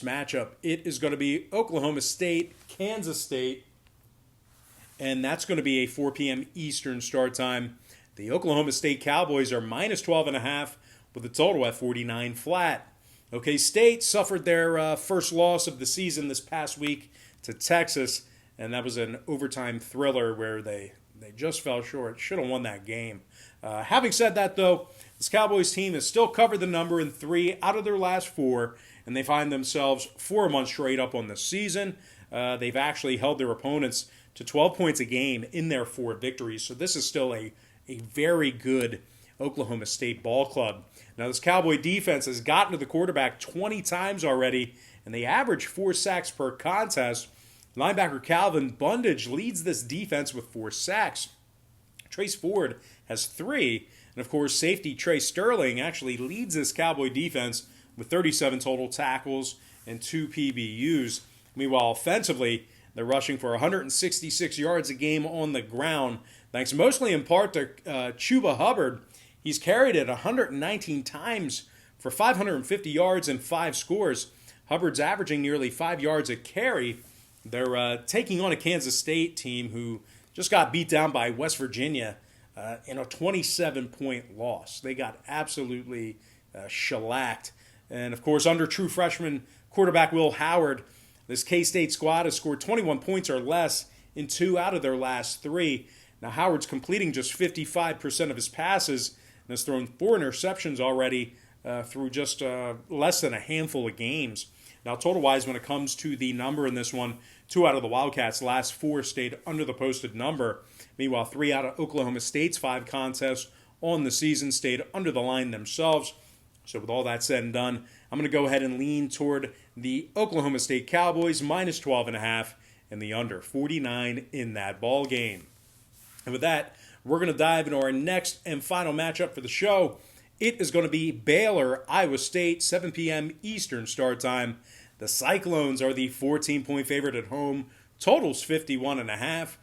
matchup. It is going to be Oklahoma State, Kansas State, and that's going to be a 4 p.m. Eastern start time. The Oklahoma State Cowboys are minus 12.5 with a total at 49 flat. OK State suffered their first loss of the season this past week to Texas, and that was an overtime thriller where they just fell short. Should have won that game. Having said that, though, this Cowboys team has still covered the number in 3 out of their last 4, and they find themselves 4 months straight up on the season. They've actually held their opponents to 12 points a game in their 4 victories, so this is still a very good Oklahoma State ball club. Now, this Cowboy defense has gotten to the quarterback 20 times already, and they average 4 sacks per contest. Linebacker Calvin Bundage leads this defense with 4 sacks. Trace Ford has 3. And, of course, safety Trey Sterling actually leads this Cowboy defense with 37 total tackles and 2 PBUs. Meanwhile, offensively, they're rushing for 166 yards a game on the ground, thanks mostly in part to Chuba Hubbard. He's carried it 119 times for 550 yards and 5 scores. Hubbard's averaging nearly 5 yards a carry. They're taking on a Kansas State team who just got beat down by West Virginia in a 27-point loss. They got absolutely shellacked. And, of course, under true freshman quarterback Will Howard, this K-State squad has scored 21 points or less in 2 out of their last 3. Now, Howard's completing just 55% of his passes and has thrown 4 interceptions already through just less than a handful of games. Now, total-wise, when it comes to the number in this one, 2 out of the Wildcats' last 4 stayed under the posted number. Meanwhile, 3 out of Oklahoma State's 5 contests on the season stayed under the line themselves. So with all that said and done, I'm going to go ahead and lean toward the Oklahoma State Cowboys minus 12.5 and the under 49 in that ball game. And with that, we're going to dive into our next and final matchup for the show. It is going to be Baylor, Iowa State, 7 p.m. Eastern start time. The Cyclones are the 14-point favorite at home. Totals 51.5.